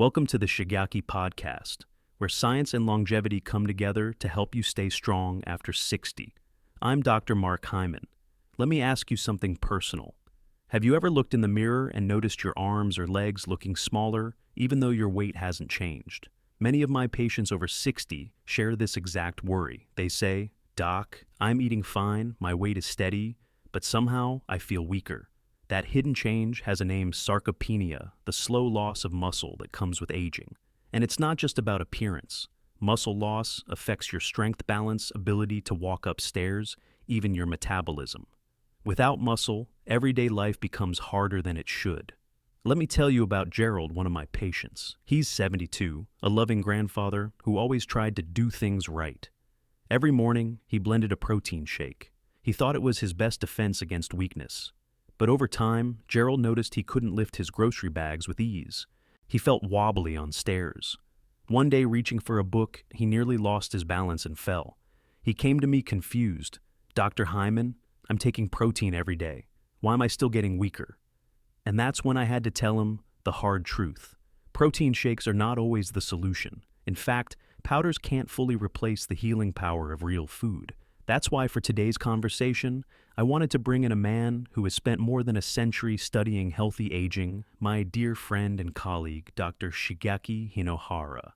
Welcome to the Shigeaki Podcast, where science and longevity come together to help you stay strong after 60. I'm Dr. Mark Hyman. Let me ask you something personal. Have you ever looked in the mirror and noticed your arms or legs looking smaller, even though your weight hasn't changed? Many of my patients over 60 share this exact worry. They say, "Doc, I'm eating fine, my weight is steady, but somehow I feel weaker." That hidden change has a name: sarcopenia, the slow loss of muscle that comes with aging. And it's not just about appearance. Muscle loss affects your strength balance, ability to walk upstairs, even your metabolism. Without muscle, everyday life becomes harder than it should. Let me tell you about Gerald, one of my patients. He's 72, a loving grandfather who always tried to do things right. Every morning, he blended a protein shake. He thought it was his best defense against weakness. But over time, Gerald noticed he couldn't lift his grocery bags with ease. He felt wobbly on stairs. One day, reaching for a book, he nearly lost his balance and fell. He came to me confused. "Dr. Hyman, I'm taking protein every day. Why am I still getting weaker?" And that's when I had to tell him the hard truth. Protein shakes are not always the solution. In fact, powders can't fully replace the healing power of real food. That's why for today's conversation, I wanted to bring in a man who has spent more than a century studying healthy aging, my dear friend and colleague, Dr. Shigeaki Hinohara.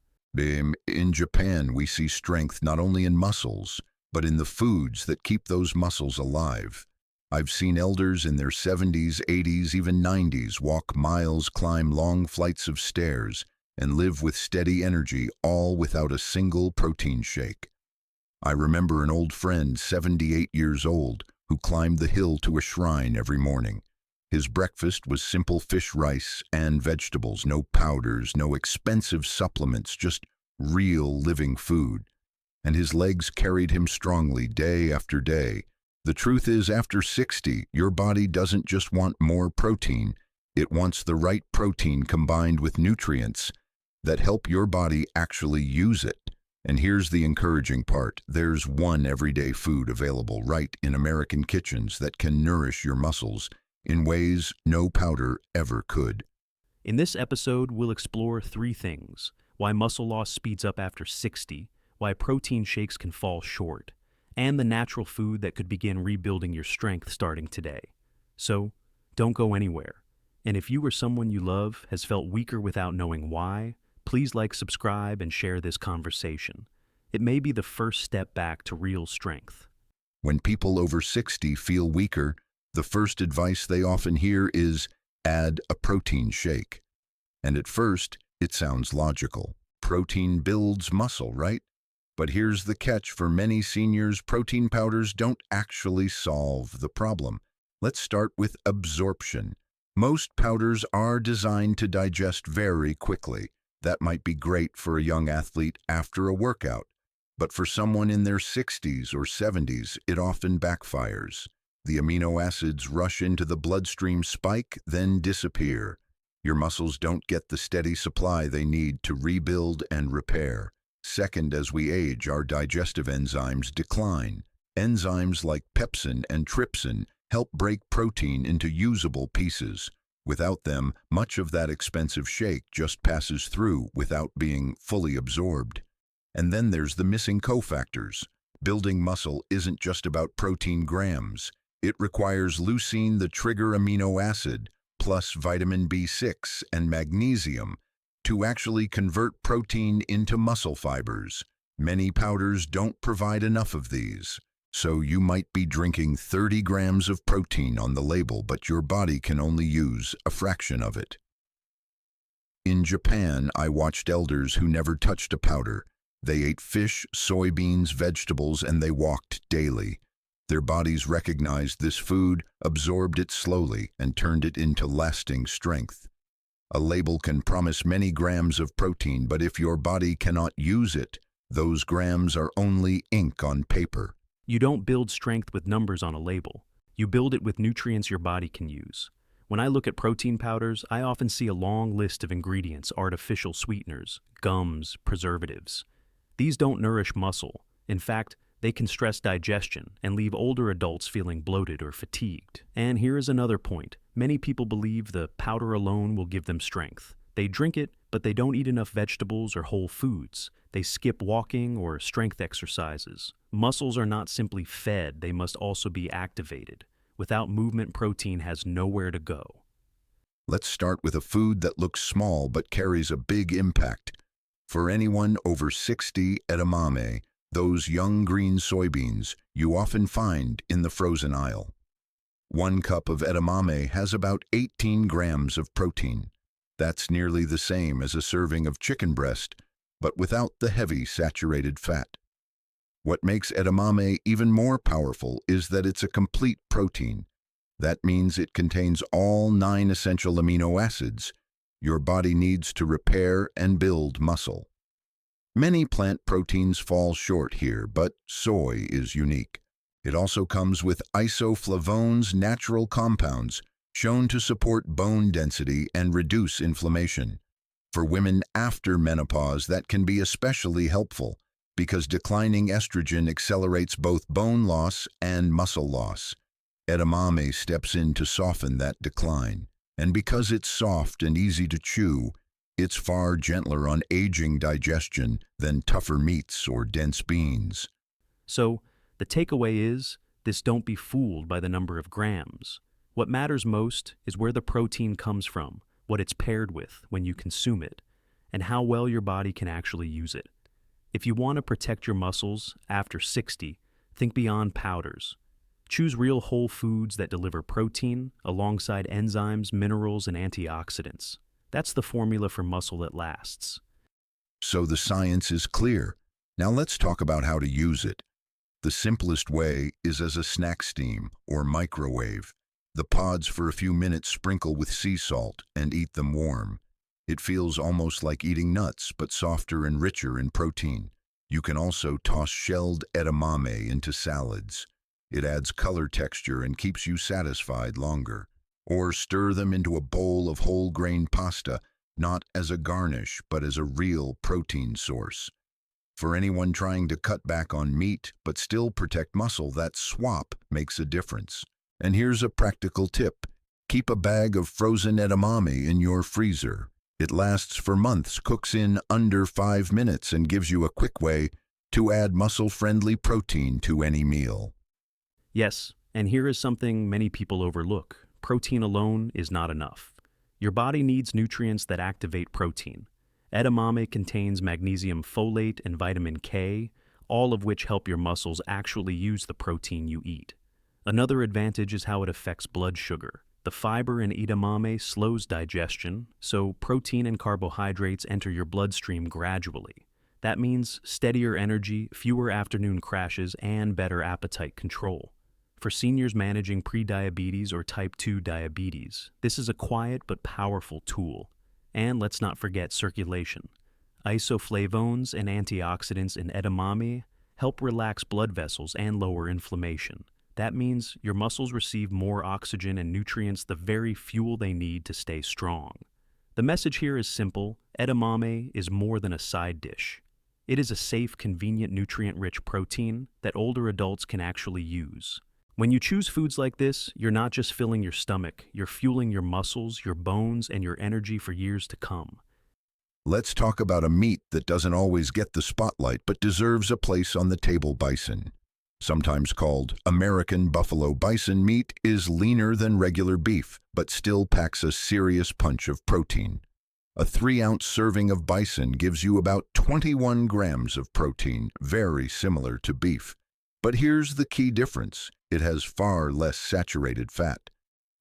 In Japan, we see strength not only in muscles, but in the foods that keep those muscles alive. I've seen elders in their 70s, 80s, even 90s walk miles, climb long flights of stairs, and live with steady energy, all without a single protein shake. I remember an old friend, 78 years old, who climbed the hill to a shrine every morning. His breakfast was simple fish, rice, and vegetables, no powders, no expensive supplements, just real living food. And his legs carried him strongly day after day. The truth is, after 60, your body doesn't just want more protein, it wants the right protein combined with nutrients that help your body actually use it. And here's the encouraging part. There's one everyday food available right in American kitchens that can nourish your muscles in ways no powder ever could. In this episode, we'll explore 3 things: why muscle loss speeds up after 60, why protein shakes can fall short, and the natural food that could begin rebuilding your strength starting today. So, don't go anywhere. And if you or someone you love has felt weaker without knowing why, please like, subscribe, and share this conversation. It may be the first step back to real strength. When people over 60 feel weaker, the first advice they often hear is, add a protein shake. And at first, it sounds logical. Protein builds muscle, right? But here's the catch: for many seniors, protein powders don't actually solve the problem. Let's start with absorption. Most powders are designed to digest very quickly. That might be great for a young athlete after a workout, but for someone in their 60s or 70s, it often backfires. The amino acids rush into the bloodstream, spike, then disappear. Your muscles don't get the steady supply they need to rebuild and repair. Second, as we age, our digestive enzymes decline. Enzymes like pepsin and trypsin help break protein into usable pieces. Without them, much of that expensive shake just passes through without being fully absorbed. And then there's the missing cofactors. Building muscle isn't just about protein grams. It requires leucine, the trigger amino acid, plus vitamin B6 and magnesium to actually convert protein into muscle fibers. Many powders don't provide enough of these. So you might be drinking 30 grams of protein on the label, but your body can only use a fraction of it. In Japan, I watched elders who never touched a powder. They ate fish, soybeans, vegetables, and they walked daily. Their bodies recognized this food, absorbed it slowly, and turned it into lasting strength. A label can promise many grams of protein, but if your body cannot use it, those grams are only ink on paper. You don't build strength with numbers on a label. You build it with nutrients your body can use. When I look at protein powders, I often see a long list of ingredients: artificial sweeteners, gums, preservatives. These don't nourish muscle. In fact, they can stress digestion and leave older adults feeling bloated or fatigued. And here is another point. Many people believe the powder alone will give them strength. They drink it, but they don't eat enough vegetables or whole foods. They skip walking or strength exercises. Muscles are not simply fed, they must also be activated. Without movement, protein has nowhere to go. Let's start with a food that looks small but carries a big impact. For anyone over 60, edamame, those young green soybeans you often find in the frozen aisle. 1 cup of edamame has about 18 grams of protein. That's nearly the same as a serving of chicken breast, but without the heavy saturated fat. What makes edamame even more powerful is that it's a complete protein. That means it contains all 9 essential amino acids your body needs to repair and build muscle. Many plant proteins fall short here, but soy is unique. It also comes with isoflavones, natural compounds, shown to support bone density and reduce inflammation. For women after menopause, that can be especially helpful because declining estrogen accelerates both bone loss and muscle loss. Edamame steps in to soften that decline, and because it's soft and easy to chew, it's far gentler on aging digestion than tougher meats or dense beans. So, the takeaway is, don't be fooled by the number of grams. What matters most is where the protein comes from, what it's paired with when you consume it, and how well your body can actually use it. If you want to protect your muscles after 60, think beyond powders. Choose real whole foods that deliver protein alongside enzymes, minerals, and antioxidants. That's the formula for muscle that lasts. So the science is clear. Now let's talk about how to use it. The simplest way is as a snack steam or microwave. The pods for a few minutes sprinkle with sea salt and eat them warm. It feels almost like eating nuts, but softer and richer in protein. You can also toss shelled edamame into salads. It adds color texture and keeps you satisfied longer. Or stir them into a bowl of whole grain pasta, not as a garnish, but as a real protein source. For anyone trying to cut back on meat but still protect muscle, that swap makes a difference. And here's a practical tip. Keep a bag of frozen edamame in your freezer. It lasts for months, cooks in under 5 minutes, and gives you a quick way to add muscle-friendly protein to any meal. Yes, and here is something many people overlook. Protein alone is not enough. Your body needs nutrients that activate protein. Edamame contains magnesium folate and vitamin K, all of which help your muscles actually use the protein you eat. Another advantage is how it affects blood sugar. The fiber in edamame slows digestion, so protein and carbohydrates enter your bloodstream gradually. That means steadier energy, fewer afternoon crashes, and better appetite control. For seniors managing prediabetes or type 2 diabetes, this is a quiet but powerful tool. And let's not forget circulation. Isoflavones and antioxidants in edamame help relax blood vessels and lower inflammation. That means your muscles receive more oxygen and nutrients, the very fuel they need to stay strong. The message here is simple. Edamame is more than a side dish. It is a safe, convenient, nutrient-rich protein that older adults can actually use. When you choose foods like this, you're not just filling your stomach, you're fueling your muscles, your bones, and your energy for years to come. Let's talk about a meat that doesn't always get the spotlight but deserves a place on the table: bison. Sometimes called American buffalo, bison meat is leaner than regular beef, but still packs a serious punch of protein. A 3-ounce serving of bison gives you about 21 grams of protein, very similar to beef. But here's the key difference. It has far less saturated fat.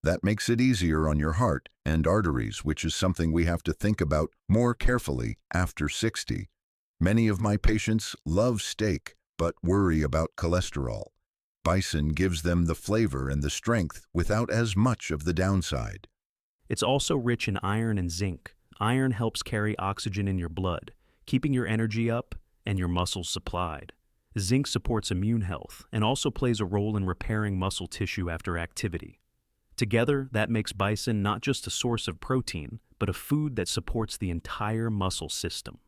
That makes it easier on your heart and arteries, which is something we have to think about more carefully after 60. Many of my patients love steak, but worry about cholesterol. Bison gives them the flavor and the strength without as much of the downside. It's also rich in iron and zinc. Iron helps carry oxygen in your blood, keeping your energy up and your muscles supplied. Zinc supports immune health and also plays a role in repairing muscle tissue after activity. Together, that makes bison not just a source of protein, but a food that supports the entire muscle system.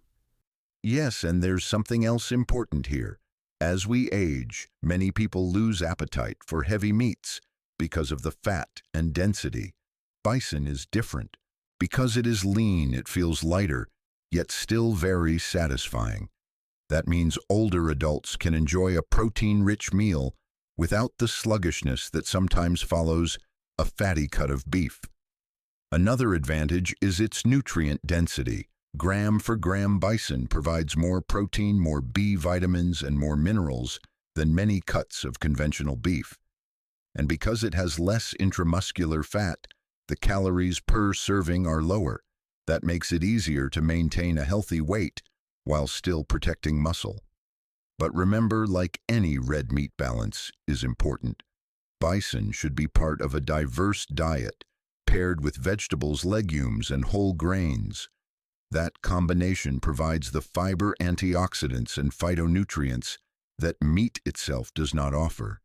Yes, and there's something else important here. As we age, many people lose appetite for heavy meats because of the fat and density. Bison is different. Because it is lean, it feels lighter, yet still very satisfying. That means older adults can enjoy a protein-rich meal without the sluggishness that sometimes follows a fatty cut of beef. Another advantage is its nutrient density. Gram for gram bison provides more protein, more B vitamins, and more minerals than many cuts of conventional beef. And because it has less intramuscular fat, the calories per serving are lower. That makes it easier to maintain a healthy weight while still protecting muscle. But remember, like any red meat, balance is important. Bison should be part of a diverse diet, paired with vegetables, legumes, and whole grains. That combination provides the fiber, antioxidants, and phytonutrients that meat itself does not offer.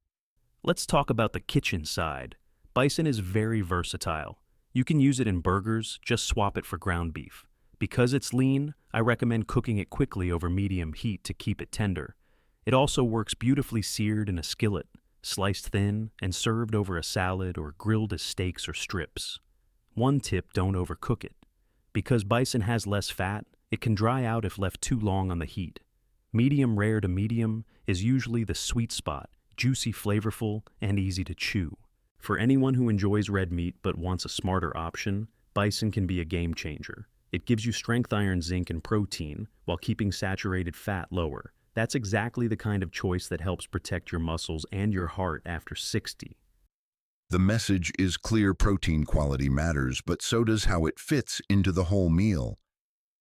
Let's talk about the kitchen side. Bison is very versatile. You can use it in burgers, just swap it for ground beef. Because it's lean, I recommend cooking it quickly over medium heat to keep it tender. It also works beautifully seared in a skillet, sliced thin, and served over a salad or grilled as steaks or strips. One tip: don't overcook it. Because bison has less fat, it can dry out if left too long on the heat. Medium rare to medium is usually the sweet spot, juicy, flavorful, and easy to chew. For anyone who enjoys red meat but wants a smarter option, bison can be a game changer. It gives you strength, iron, zinc, and protein while keeping saturated fat lower. That's exactly the kind of choice that helps protect your muscles and your heart after 60. The message is clear: protein quality matters, but so does how it fits into the whole meal.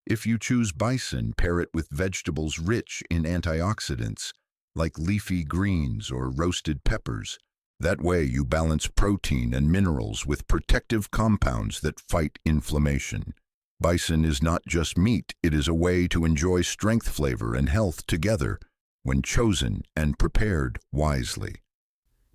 If you choose bison, pair it with vegetables rich in antioxidants, like leafy greens or roasted peppers. That way you balance protein and minerals with protective compounds that fight inflammation. Bison is not just meat, it is a way to enjoy strength, flavor, and health together when chosen and prepared wisely.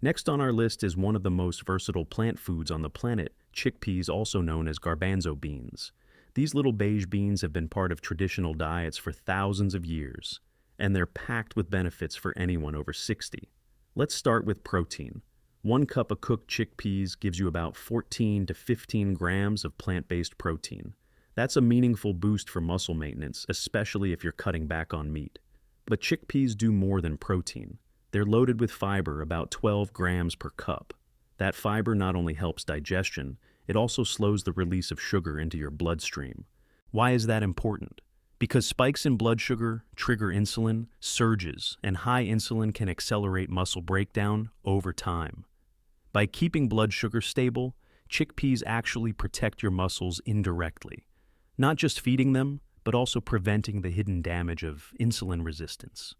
Next on our list is one of the most versatile plant foods on the planet, chickpeas, also known as garbanzo beans. These little beige beans have been part of traditional diets for thousands of years, and they're packed with benefits for anyone over 60. Let's start with protein. 1 cup of cooked chickpeas gives you about 14 to 15 grams of plant-based protein. That's a meaningful boost for muscle maintenance, especially if you're cutting back on meat. But chickpeas do more than protein. They're loaded with fiber, about 12 grams per cup. That fiber not only helps digestion, it also slows the release of sugar into your bloodstream. Why is that important? Because spikes in blood sugar trigger insulin surges, and high insulin can accelerate muscle breakdown over time. By keeping blood sugar stable, chickpeas actually protect your muscles indirectly. Not just feeding them, but also preventing the hidden damage of insulin resistance.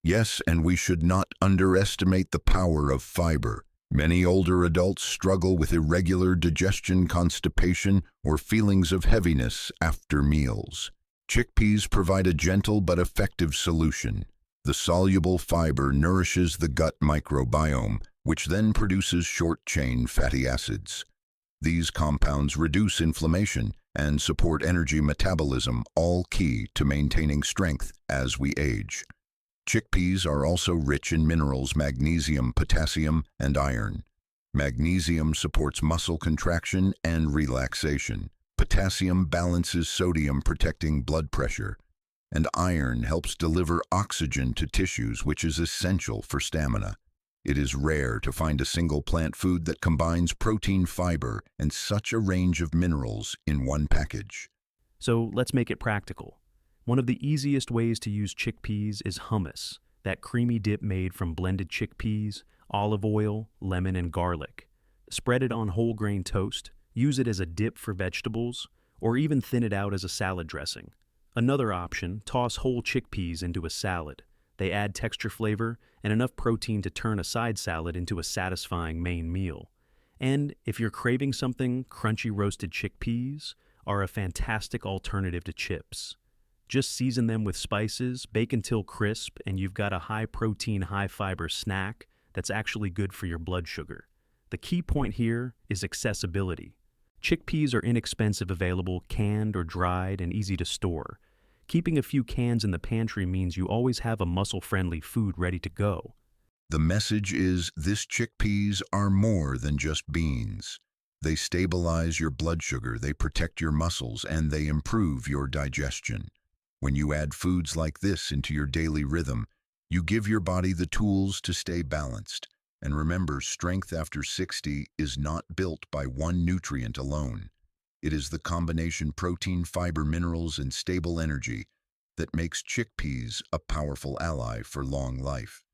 Yes, and we should not underestimate the power of fiber. Many older adults struggle with irregular digestion, constipation, or feelings of heaviness after meals. Chickpeas provide a gentle but effective solution. The soluble fiber nourishes the gut microbiome, which then produces short-chain fatty acids. These compounds reduce inflammation and support energy metabolism, all key to maintaining strength as we age. Chickpeas are also rich in minerals, magnesium, potassium, and iron. Magnesium supports muscle contraction and relaxation. Potassium balances sodium, protecting blood pressure. And iron helps deliver oxygen to tissues, which is essential for stamina. It is rare to find a single plant food that combines protein, fiber, and such a range of minerals in one package. So let's make it practical. One of the easiest ways to use chickpeas is hummus, that creamy dip made from blended chickpeas, olive oil, lemon, and garlic. Spread it on whole grain toast, use it as a dip for vegetables, or even thin it out as a salad dressing. Another option: toss whole chickpeas into a salad. They add texture, flavor, and enough protein to turn a side salad into a satisfying main meal. And if you're craving something, crunchy roasted chickpeas are a fantastic alternative to chips. Just season them with spices, bake until crisp, and you've got a high-protein, high-fiber snack that's actually good for your blood sugar. The key point here is accessibility. Chickpeas are inexpensive, available canned or dried, and easy to store. Keeping a few cans in the pantry means you always have a muscle-friendly food ready to go. The message is this: chickpeas are more than just beans. They stabilize your blood sugar, they protect your muscles, and they improve your digestion. When you add foods like this into your daily rhythm, you give your body the tools to stay balanced. And remember, strength after 60 is not built by one nutrient alone. It is the combination protein, fiber, minerals, and stable energy that makes chickpeas a powerful ally for long life.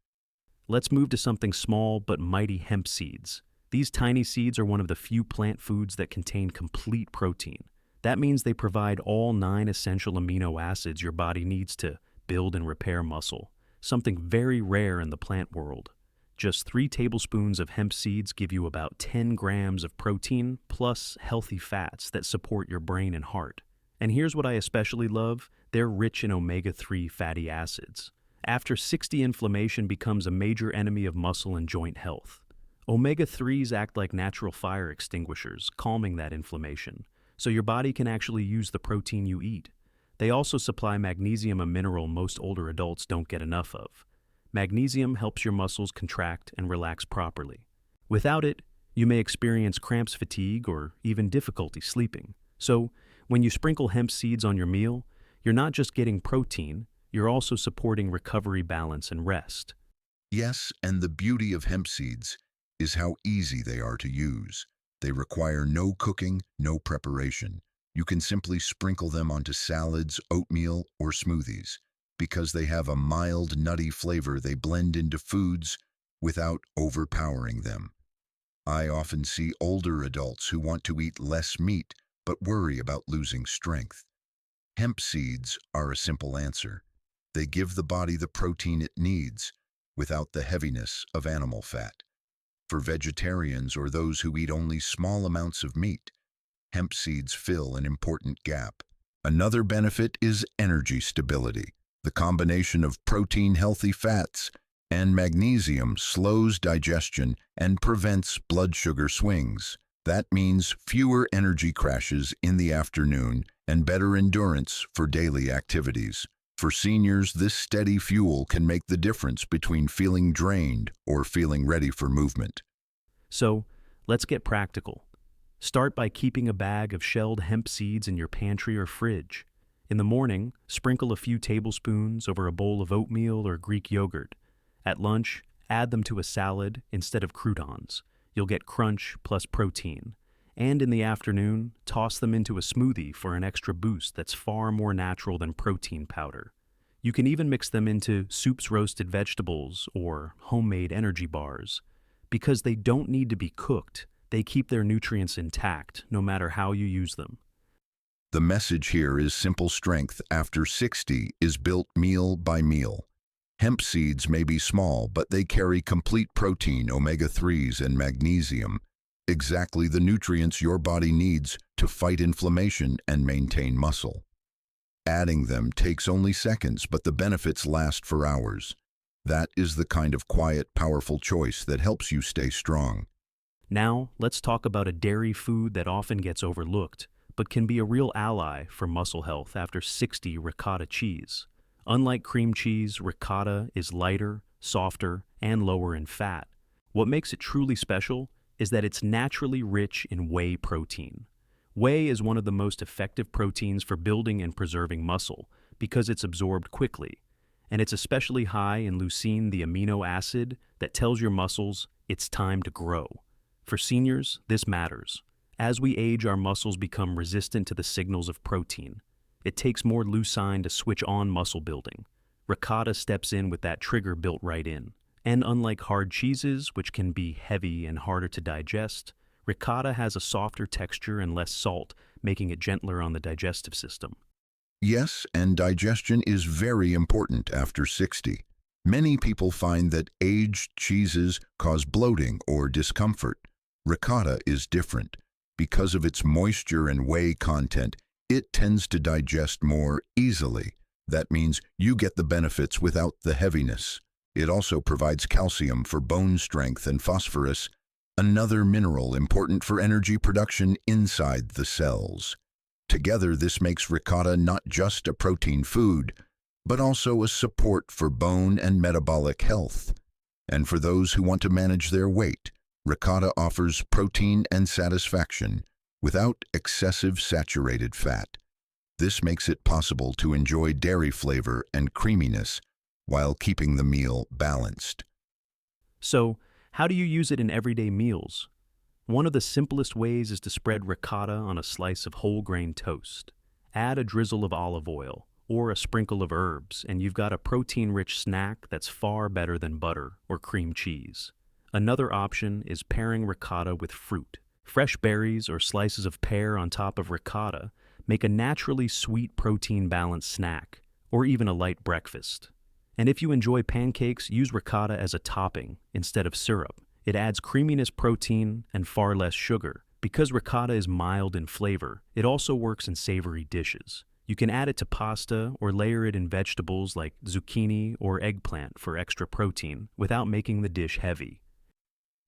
Let's move to something small but mighty: hemp seeds. These tiny seeds are one of the few plant foods that contain complete protein. That means they provide all 9 essential amino acids your body needs to build and repair muscle, something very rare in the plant world. Just 3 tablespoons of hemp seeds give you about 10 grams of protein plus healthy fats that support your brain and heart. And here's what I especially love: they're rich in omega-3 fatty acids. After 60, inflammation becomes a major enemy of muscle and joint health. Omega-3s act like natural fire extinguishers, calming that inflammation, so your body can actually use the protein you eat. They also supply magnesium, a mineral most older adults don't get enough of. Magnesium helps your muscles contract and relax properly. Without it, you may experience cramps, fatigue, or even difficulty sleeping. So, when you sprinkle hemp seeds on your meal, you're not just getting protein, you're also supporting recovery, balance, and rest. Yes, and the beauty of hemp seeds is how easy they are to use. They require no cooking, no preparation. You can simply sprinkle them onto salads, oatmeal, or smoothies. Because they have a mild, nutty flavor, they blend into foods without overpowering them. I often see older adults who want to eat less meat but worry about losing strength. Hemp seeds are a simple answer. They give the body the protein it needs without the heaviness of animal fat. For vegetarians or those who eat only small amounts of meat, hemp seeds fill an important gap. Another benefit is energy stability. The combination of protein, healthy fats, and magnesium slows digestion and prevents blood sugar swings. That means fewer energy crashes in the afternoon and better endurance for daily activities. For seniors, this steady fuel can make the difference between feeling drained or feeling ready for movement. So, let's get practical. Start by keeping a bag of shelled hemp seeds in your pantry or fridge. In the morning, sprinkle a few tablespoons over a bowl of oatmeal or Greek yogurt. At lunch, add them to a salad instead of croutons. You'll get crunch plus protein. And in the afternoon, toss them into a smoothie for an extra boost that's far more natural than protein powder. You can even mix them into soups, roasted vegetables, or homemade energy bars. Because they don't need to be cooked, they keep their nutrients intact no matter how you use them. The message here is simple: strength after 60 is built meal by meal. Hemp seeds may be small, but they carry complete protein, omega-3s, and magnesium, exactly the nutrients your body needs to fight inflammation and maintain muscle. Adding them takes only seconds, but the benefits last for hours. That is the kind of quiet, powerful choice that helps you stay strong. Now, let's talk about a dairy food that often gets overlooked, but can be a real ally for muscle health after 60: ricotta cheese. Unlike cream cheese, ricotta is lighter, softer, and lower in fat. What makes it truly special is that it's naturally rich in whey protein. Whey is one of the most effective proteins for building and preserving muscle because it's absorbed quickly, and it's especially high in leucine, the amino acid that tells your muscles it's time to grow. For seniors, this matters. As we age, our muscles become resistant to the signals of protein. It takes more leucine to switch on muscle building. Ricotta steps in with that trigger built right in. And unlike hard cheeses, which can be heavy and harder to digest, ricotta has a softer texture and less salt, making it gentler on the digestive system. Yes, and digestion is very important after 60. Many people find that aged cheeses cause bloating or discomfort. Ricotta is different. Because of its moisture and whey content, it tends to digest more easily. That means you get the benefits without the heaviness. It also provides calcium for bone strength and phosphorus, another mineral important for energy production inside the cells. Together, this makes ricotta not just a protein food, but also a support for bone and metabolic health. And for those who want to manage their weight, Ricotta offers protein and satisfaction without excessive saturated fat. This makes it possible to enjoy dairy flavor and creaminess while keeping the meal balanced. So, how do you use it in everyday meals? One of the simplest ways is to spread ricotta on a slice of whole grain toast. Add a drizzle of olive oil or a sprinkle of herbs, and you've got a protein-rich snack that's far better than butter or cream cheese. Another option is pairing ricotta with fruit. Fresh berries or slices of pear on top of ricotta make a naturally sweet protein-balanced snack, or even a light breakfast. And if you enjoy pancakes, use ricotta as a topping instead of syrup. It adds creaminess, protein, and far less sugar. Because ricotta is mild in flavor, it also works in savory dishes. You can add it to pasta or layer it in vegetables like zucchini or eggplant for extra protein without making the dish heavy.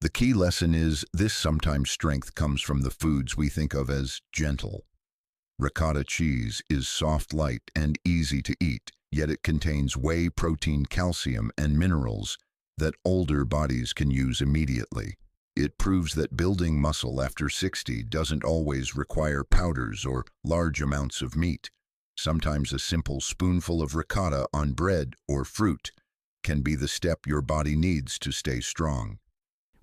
The key lesson is this: sometimes strength comes from the foods we think of as gentle. Ricotta cheese is soft, light, and easy to eat, yet it contains whey protein, calcium, and minerals that older bodies can use immediately. It proves that building muscle after 60 doesn't always require powders or large amounts of meat. Sometimes a simple spoonful of ricotta on bread or fruit can be the step your body needs to stay strong.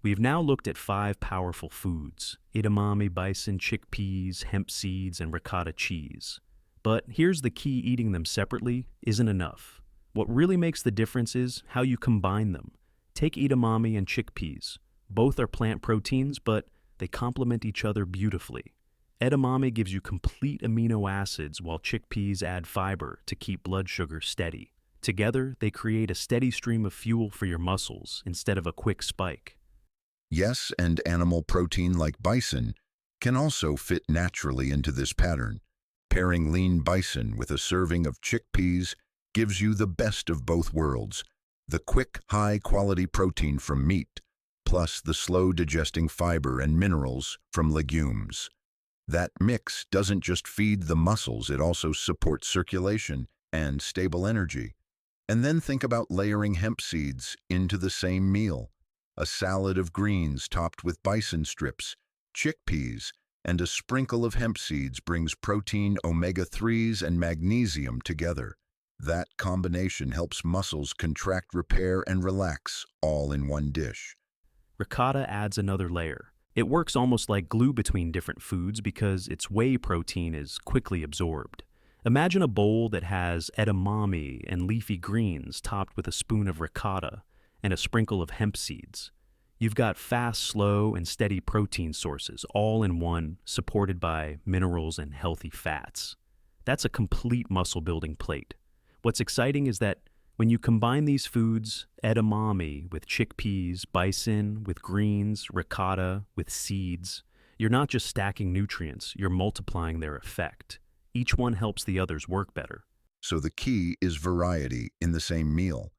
We've now looked at 5 powerful foods: edamame, bison, chickpeas, hemp seeds, and ricotta cheese. But here's the key: eating them separately isn't enough. What really makes the difference is how you combine them. Take edamame and chickpeas. Both are plant proteins, but they complement each other beautifully. Edamame gives you complete amino acids, while chickpeas add fiber to keep blood sugar steady. Together, they create a steady stream of fuel for your muscles instead of a quick spike. Yes, and animal protein like bison can also fit naturally into this pattern. Pairing lean bison with a serving of chickpeas gives you the best of both worlds: the quick, high-quality protein from meat, plus the slow-digesting fiber and minerals from legumes. That mix doesn't just feed the muscles, it also supports circulation and stable energy. And then think about layering hemp seeds into the same meal. A salad of greens topped with bison strips, chickpeas, and a sprinkle of hemp seeds brings protein, omega-3s, and magnesium together. That combination helps muscles contract, repair, and relax, all in one dish. Ricotta adds another layer. It works almost like glue between different foods because its whey protein is quickly absorbed. Imagine a bowl that has edamame and leafy greens topped with a spoon of ricotta and a sprinkle of hemp seeds. You've got fast, slow, and steady protein sources, all in one, supported by minerals and healthy fats. That's a complete muscle-building plate. What's exciting is that when you combine these foods, edamame with chickpeas, bison with greens, ricotta with seeds, you're not just stacking nutrients, you're multiplying their effect. Each one helps the others work better. So the key is variety in the same meal.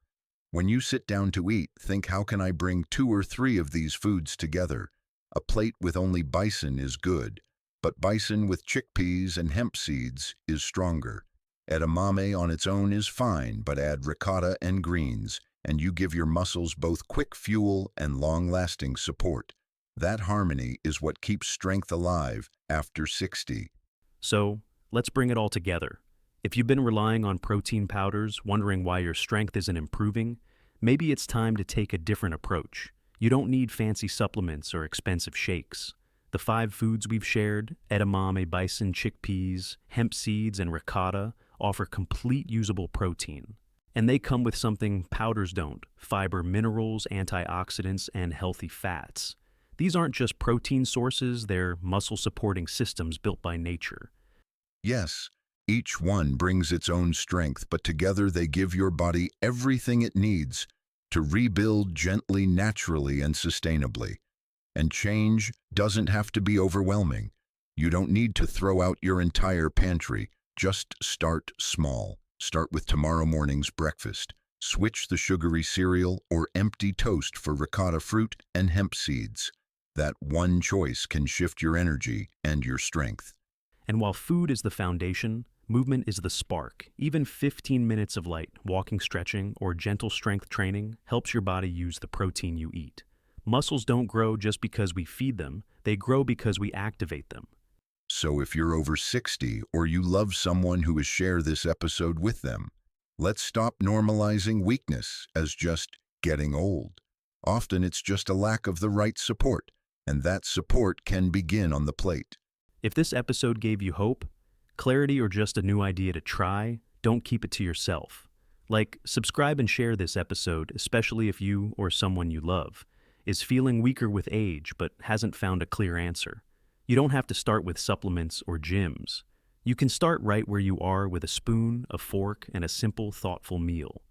When you sit down to eat, think, how can I bring 2 or 3 of these foods together? A plate with only bison is good, but bison with chickpeas and hemp seeds is stronger. Edamame on its own is fine, but add ricotta and greens, and you give your muscles both quick fuel and long-lasting support. That harmony is what keeps strength alive after 60. So, let's bring it all together. If you've been relying on protein powders, wondering why your strength isn't improving, maybe it's time to take a different approach. You don't need fancy supplements or expensive shakes. The 5 foods we've shared, edamame, bison, chickpeas, hemp seeds, and ricotta, offer complete usable protein. And they come with something powders don't: fiber, minerals, antioxidants, and healthy fats. These aren't just protein sources, they're muscle-supporting systems built by nature. Yes, each one brings its own strength, but together they give your body everything it needs to rebuild gently, naturally, and sustainably. And change doesn't have to be overwhelming. You don't need to throw out your entire pantry. Just start small. Start with tomorrow morning's breakfast. Switch the sugary cereal or empty toast for ricotta fruit and hemp seeds. That one choice can shift your energy and your strength. And while food is the foundation, movement is the spark. Even 15 minutes of light, walking, stretching, or gentle strength training helps your body use the protein you eat. Muscles don't grow just because we feed them, they grow because we activate them. So if you're over 60 or you love someone who is, share this episode with them. Let's stop normalizing weakness as just getting old. Often it's just a lack of the right support, and that support can begin on the plate. If this episode gave you hope, clarity, or just a new idea to try, don't keep it to yourself. Like, subscribe and share this episode, especially if you or someone you love is feeling weaker with age but hasn't found a clear answer. You don't have to start with supplements or gyms. You can start right where you are with a spoon, a fork, and a simple, thoughtful meal.